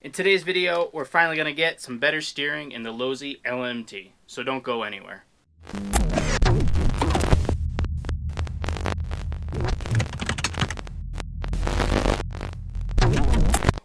In today's video, we're finally going to get some better steering in the Losi Lmt, so don't go anywhere.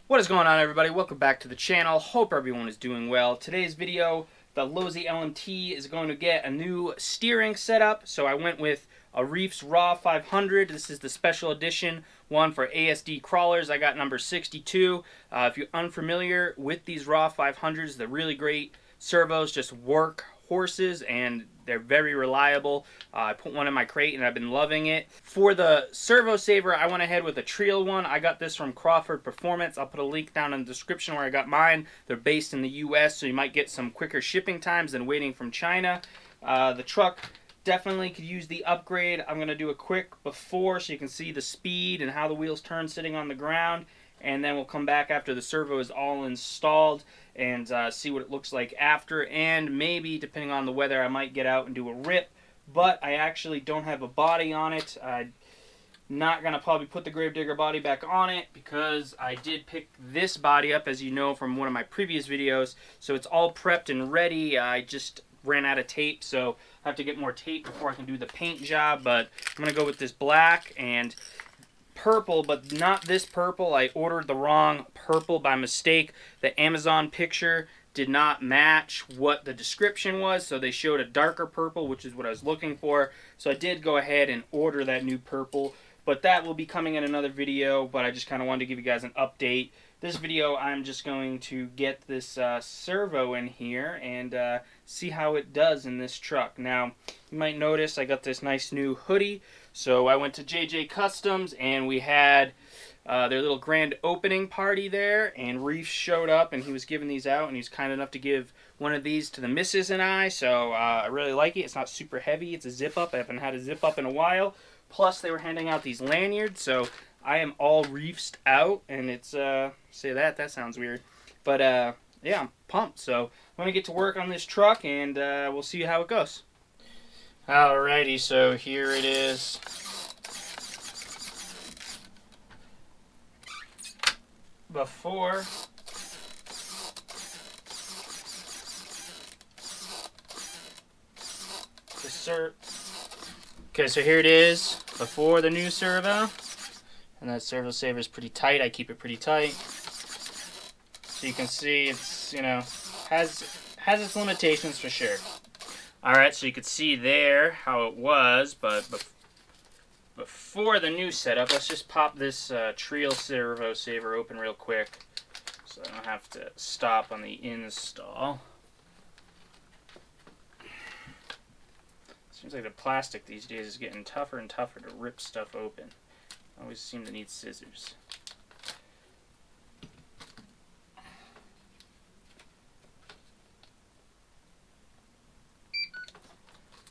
What is going on, everybody? Welcome back to the channel. Hope everyone is doing well. Today's video, the Losi Lmt is going to get a new steering setup, so I went with a Reefs Raw 500. This is the special edition one for ASD crawlers. I got number 62. If you're unfamiliar with these Raw 500s, they're really great servos, just work horses, and they're very reliable. I put one in my crate and I've been loving it. For the servo saver, I went ahead with a Treal one. I got this from Crawford Performance. I'll put a link down in the description where I got mine. They're based in the US, so you might get some quicker shipping times than waiting from China. The truck definitely could use the upgrade. I'm going to do a quick before so you can see the speed and how the wheels turn sitting on the ground, and then we'll come back after the servo is all installed and see what it looks like after, and maybe depending on the weather I might get out and do a rip, but I actually don't have a body on it. I'm not going to probably put the Gravedigger body back on it because I did pick this body up, as you know from one of my previous videos, so it's all prepped and ready. I just ran out of tape, so I have to get more tape before I can do the paint job, but I'm going to go with this black and purple, but not this purple. I ordered the wrong purple by mistake. The Amazon picture did not match what the description was, so they showed a darker purple, which is what I was looking for. So I did go ahead and order that new purple, but that will be coming in another video, but I just kind of wanted to give you guys an update. This video, I'm just going to get this servo in here and see how it does in this truck. Now, you might notice I got this nice new hoodie. So I went to JJ Customs and we had their little grand opening party there, and Reefs showed up and he was giving these out, and he's kind enough to give one of these to the missus and I. So I really like it. It's not super heavy. It's a zip up. I haven't had a zip up in a while. Plus, they were handing out these lanyards, so I am all Reefsed out, and it's, say that sounds weird. But, yeah, I'm pumped. So, I'm going to get to work on this truck, and we'll see how it goes. Alrighty, so here it is. Before the Okay, so here it is before the new servo. And that servo saver is pretty tight. I keep it pretty tight. So you can see it's, you know, has its limitations for sure. Alright, so you can see there how it was, but before the new setup, let's just pop this Treal servo saver open real quick so I don't have to stop on the install. Seems like the plastic these days is getting tougher and tougher to rip stuff open. I always seem to need scissors.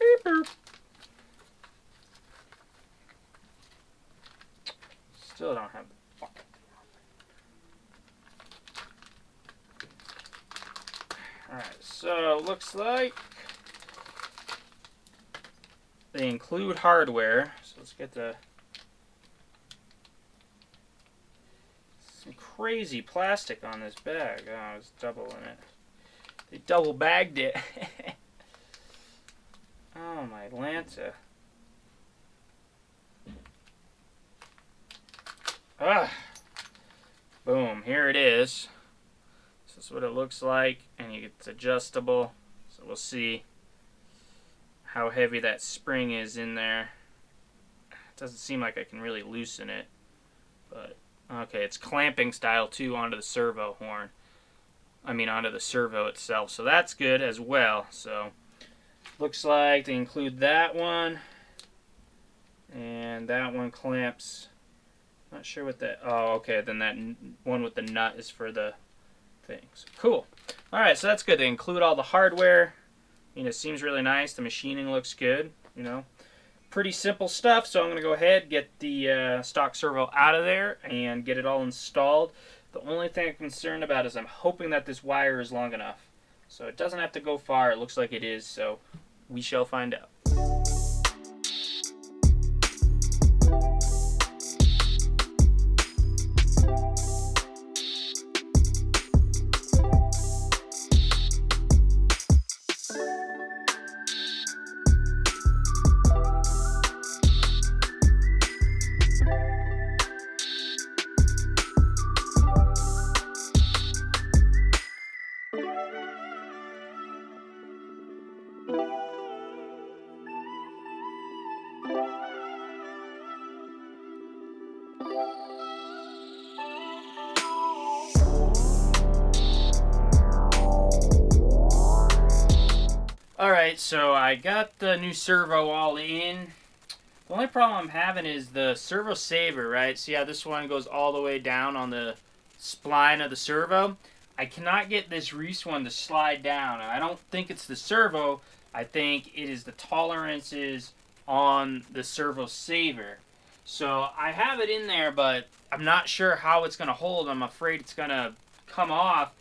Beep boop. Still don't have the fucking thing. Alright, so looks like they include hardware. So let's get the some crazy plastic on this bag. Oh, it's double in it. They double bagged it. Oh, my Atlanta. Ah. Boom. Here it is. This is what it looks like. And it's adjustable. So we'll see how heavy that spring is in there. It doesn't seem like I can really loosen it. But, okay, it's clamping style too onto the servo horn. I mean, onto the servo itself. So that's good as well. So looks like they include that one, and that one clamps. Not sure what that. Oh, okay. Then that one with the nut is for the things. Cool. All right, so that's good. They include all the hardware. I mean, it seems really nice. The machining looks good. You know, pretty simple stuff. So I'm gonna go ahead, get the stock servo out of there and get it all installed. The only thing I'm concerned about is I'm hoping that this wire is long enough. So it doesn't have to go far. It looks like it is, so we shall find out. Alright, so I got the new servo all in. The only problem I'm having is the servo saver, right? See how this one goes all the way down on the spline of the servo? I cannot get this Reefs one to slide down. I don't think it's the servo. I think it is the tolerances on the servo saver. So I have it in there, but I'm not sure how it's going to hold. I'm afraid it's going to come off,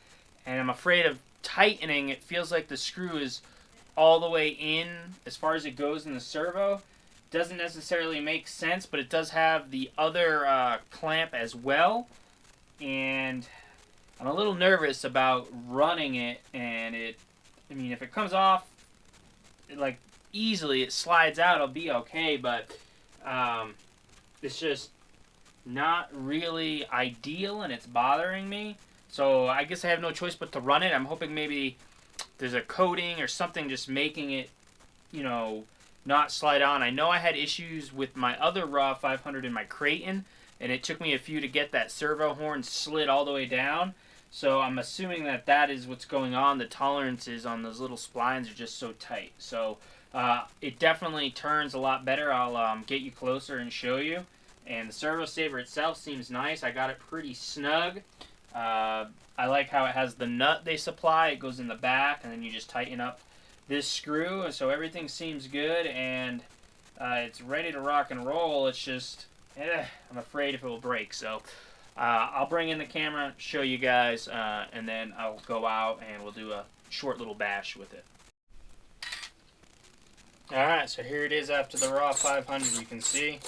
and I'm afraid of tightening. It feels like the screw is all the way in as far as it goes in the servo. Doesn't necessarily make sense, but it does have the other clamp as well, and I'm a little nervous about running it. And I mean, if it comes off like easily, it slides out, it'll be okay, but it's just not really ideal, and it's bothering me. So I guess I have no choice but to run it. I'm hoping maybe there's a coating or something just making it, you know, not slide on. I know I had issues with my other Raw 500 in my Creighton, and it took me a few to get that servo horn slid all the way down. So I'm assuming that that is what's going on. The tolerances on those little splines are just so tight. So it definitely turns a lot better. I'll get you closer and show you. And the servo saver itself seems nice. I got it pretty snug. I like how it has the nut they supply. It goes in the back, and then you just tighten up this screw. And so everything seems good, and it's ready to rock and roll. It's just, I'm afraid if it will break. So I'll bring in the camera, show you guys, and then I'll go out and we'll do a short little bash with it. Alright, so here it is after the Raw 500. You can see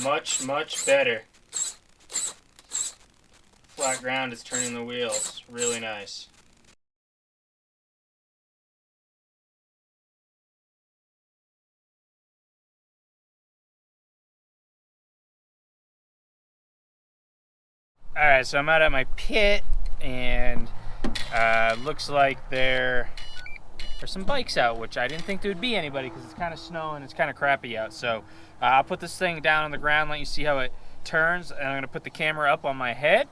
much better. Flat ground is turning the wheels. Really nice. Alright, so I'm out at my pit, and looks like there's some bikes out, which I didn't think there would be anybody because it's kind of snowing, it's kind of crappy out. So I'll put this thing down on the ground, let you see how it turns, and I'm going to put the camera up on my head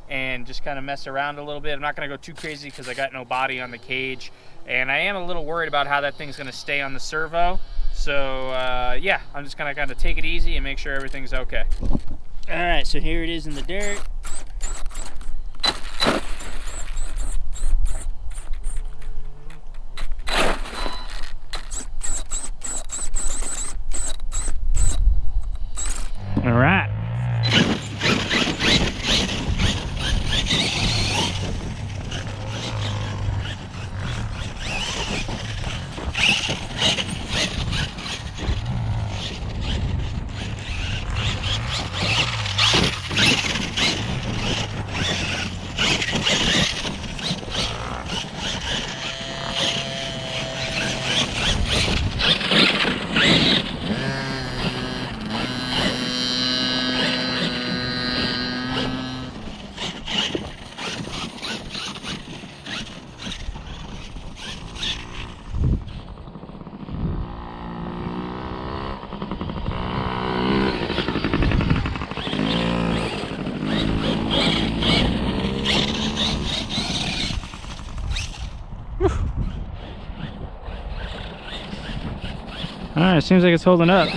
and just kind of mess around a little bit. I'm not going to go too crazy because I got no body on the cage, and I am a little worried about how that thing's going to stay on the servo. So yeah, I'm just going to kind of take it easy and make sure everything's okay. Alright, so here it is in the dirt. All right. Alright, seems like it's holding up.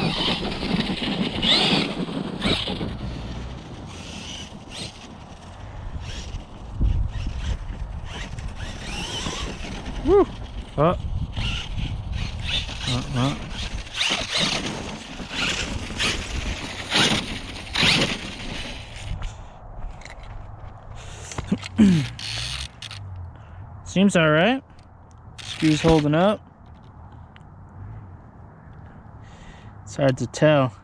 Woo! Oh. Seems alright. Screw's holding up. It's hard to tell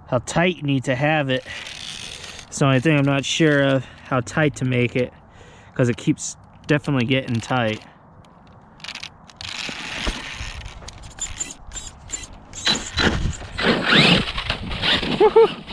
how tight you need to have it. It's the only thing I'm not sure of, how tight to make it, because it keeps definitely getting tight. Woohoo!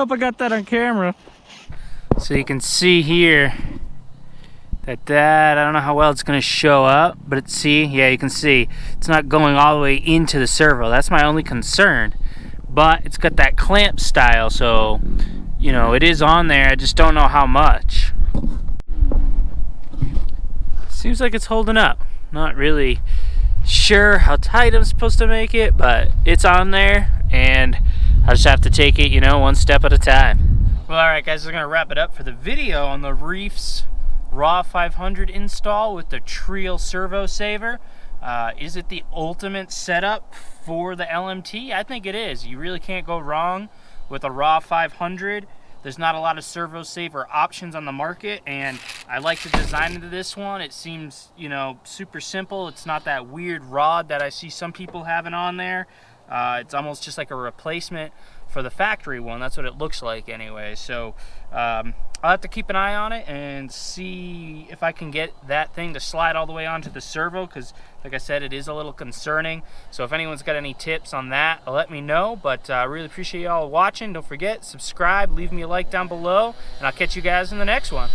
if I got that on camera. So you can see here that I don't know how well it's going to show up, but yeah, you can see it's not going all the way into the servo. That's my only concern. But it's got that clamp style, so you know it is on there. I just don't know how much. Seems like it's holding up. Not really sure how tight I'm supposed to make it, but it's on there, and I just have to take it, you know, one step at a time. Well, alright guys, we're going to wrap it up for the video on the Reefs Raw 500 install with the Treal servo saver. Is it the ultimate setup for the LMT? I think it is. You really can't go wrong with a Raw 500. There's not a lot of servo saver options on the market, and I like the design of this one. It seems, you know, super simple. It's not that weird rod that I see some people having on there. It's almost just like a replacement for the factory one. That's what it looks like anyway. So I'll have to keep an eye on it and see if I can get that thing to slide all the way onto the servo, because like I said, it is a little concerning. So if anyone's got any tips on that, let me know. But I really appreciate y'all watching. Don't forget, subscribe, leave me a like down below, and I'll catch you guys in the next one.